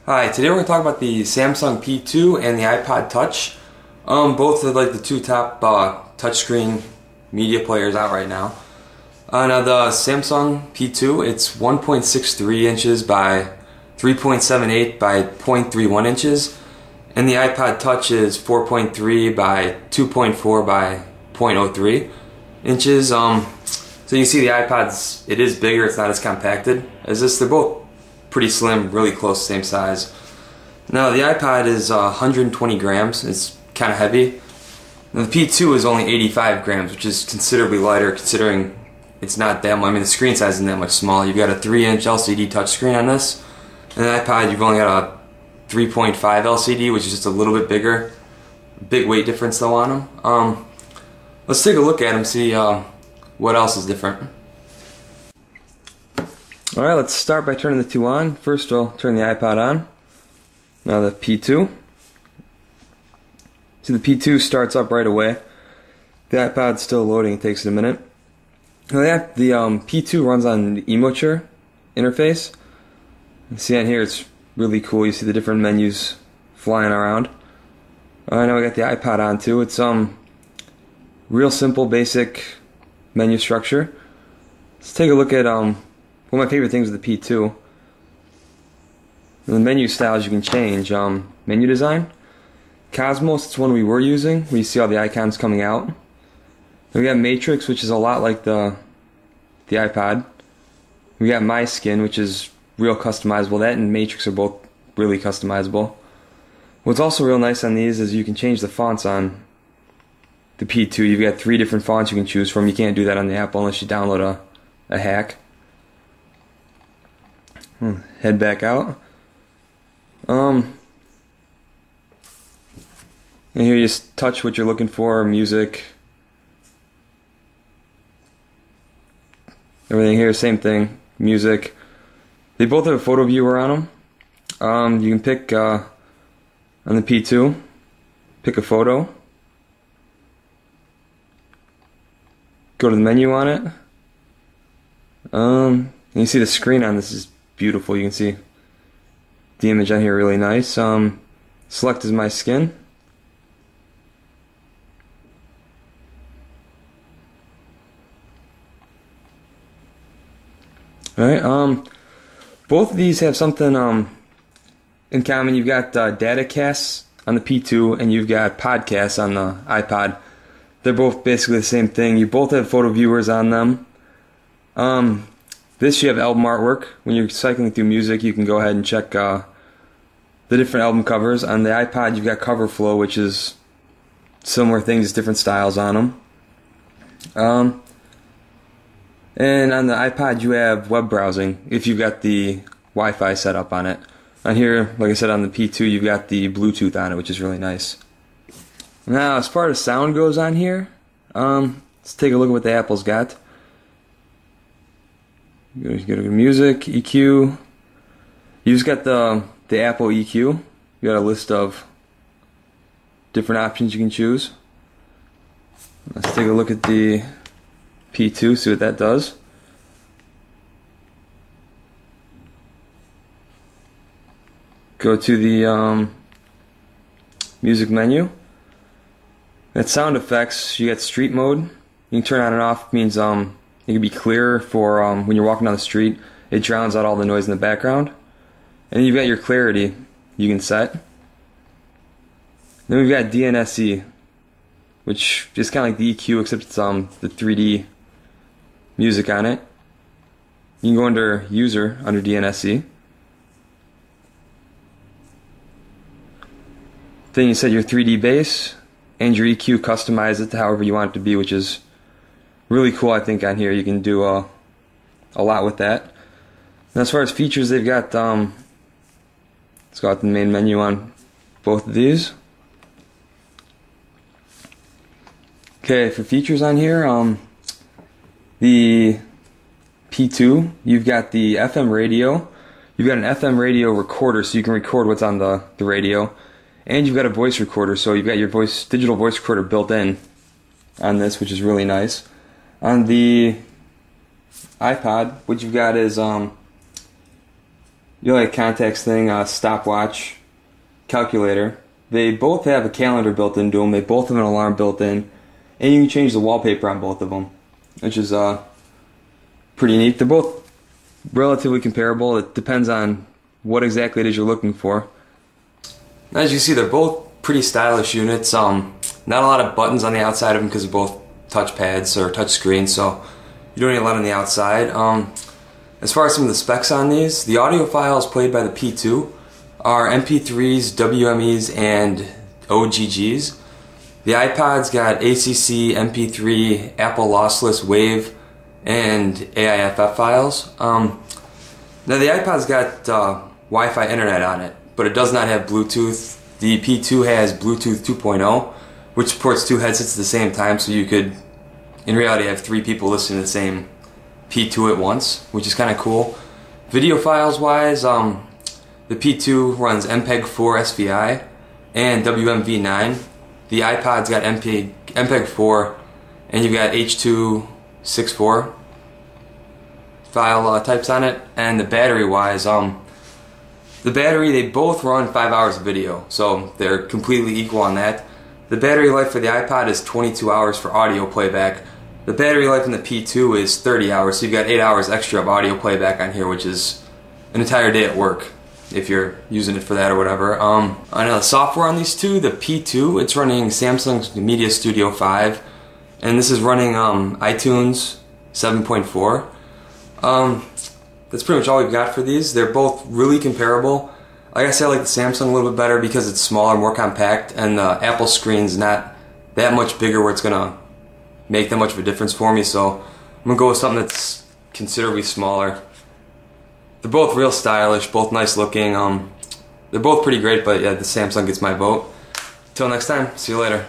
Hi, today we're going to talk about the Samsung P2 and the iPod Touch. Both are like the two top touchscreen media players out right now. Now the Samsung P2, it's 1.63 inches by 3.78 by 0.31 inches, and the iPod Touch is 4.3 by 2.4 by 0.03 inches. So you see the iPod's, it is bigger, it's not as compacted as this. They're both pretty slim, really close, same size. Now the iPod is 120 grams, it's kind of heavy. Now, the P2 is only 85 grams, which is considerably lighter considering it's not that much. I mean, the screen size isn't that much smaller. You've got a 3-inch LCD touchscreen on this. And the iPod, you've only got a 3.5 LCD, which is just a little bit bigger. Big weight difference though on them. Let's take a look at them, see what else is different. Alright, let's start by turning the two on. First we'll turn the iPod on. Now the P2. See, the P2 starts up right away. The iPod's still loading, it takes it a minute. Now the P2 runs on the Emoture interface. You see on here it's really cool, you see the different menus flying around. Now we got the iPod on too. It's real simple, basic menu structure. Let's take a look at one of my favorite things with the P2. The menu styles you can change. Menu design. Cosmos, it's one we were using, where you see all the icons coming out. Then we got Matrix, which is a lot like the iPod. We got My Skin, which is real customizable. That and Matrix are both really customizable. What's also real nice on these is you can change the fonts on the P2. You've got 3 different fonts you can choose from. You can't do that on the Apple unless you download a hack. Head back out. And here you just touch what you're looking for, music. Everything here, same thing, music. They both have a photo viewer on them. You can pick, on the P2, pick a photo. Go to the menu on it. And you see the screen on this is beautiful. You can see the image on here really nice. Select as My Skin. Alright, both of these have something in common. You've got data casts on the P2 and you've got podcasts on the iPod. They're both basically the same thing. You both have photo viewers on them. This you have album artwork. When you're cycling through music, you can go ahead and check the different album covers. On the iPod, you've got cover flow, which is similar things, different styles on them. And on the iPod, you have web browsing if you've got the Wi-Fi set up on it. On here, like I said, on the P2, you've got the Bluetooth on it, which is really nice. Now, as far as sound goes on here, let's take a look at what the Apple's got. You go to music, EQ. You just got the Apple EQ. You got a list of different options you can choose. Let's take a look at the P2, see what that does. Go to the music menu. At sound effects, you got street mode. You can turn on and off. It means it can be clearer for when you're walking down the street. It drowns out all the noise in the background. And then you've got your clarity you can set. Then we've got DNSE, which is kind of like the EQ, except it's the 3D music on it. You can go under User, under DNSE. Then you set your 3D bass and your EQ, customize it to however you want it to be, which is really cool. I think on here you can do a lot with that. And as far as features, they've got let's go out to the main menu on both of these. Okay, for features on here, the P2, you've got the FM radio. You've got an FM radio recorder, so you can record what's on the radio. And you've got a voice recorder, so you've got your digital voice recorder built in on this, which is really nice. On the iPod, what you've got is You like contacts thing, stopwatch, calculator. They both have a calendar built into them. They both have an alarm built in, and you can change the wallpaper on both of them, which is pretty neat. They're both relatively comparable. It depends on what exactly it is you're looking for. As you see, they're both pretty stylish units. Not a lot of buttons on the outside of them because they're both touchpads or touch screens, so you don't need a lot on the outside. As far as some of the specs on these, the audio files played by the P2 are MP3s, WMEs, and OGGs. The iPod's got ACC, MP3, Apple lossless, WAV, and AIFF files. Now the iPod's got Wi-Fi internet on it, but it does not have Bluetooth. The P2 has Bluetooth 2.0, which supports 2 headsets at the same time, so you could, in reality, have 3 people listening to the same P2 at once, which is kind of cool. Video files wise, the P2 runs MPEG-4 SVI and WMV9. The iPod's got MPEG-4, and you've got H.264 file types on it. And the battery wise, the battery, they both run 5 hours of video, so they're completely equal on that. The battery life for the iPod is 22 hours for audio playback. The battery life in the P2 is 30 hours, so you've got 8 hours extra of audio playback on here, which is an entire day at work if you're using it for that or whatever. On the software on these two, the P2, it's running Samsung's Media Studio 5, and this is running iTunes 7.4. That's pretty much all we've got for these. They're both really comparable. Like I said, I like the Samsung a little bit better because it's smaller, more compact, and the Apple screen's not that much bigger where it's gonna make that much of a difference for me, so I'm gonna go with something that's considerably smaller. They're both real stylish, both nice looking. They're both pretty great, but yeah, the Samsung gets my vote. Till next time, see you later.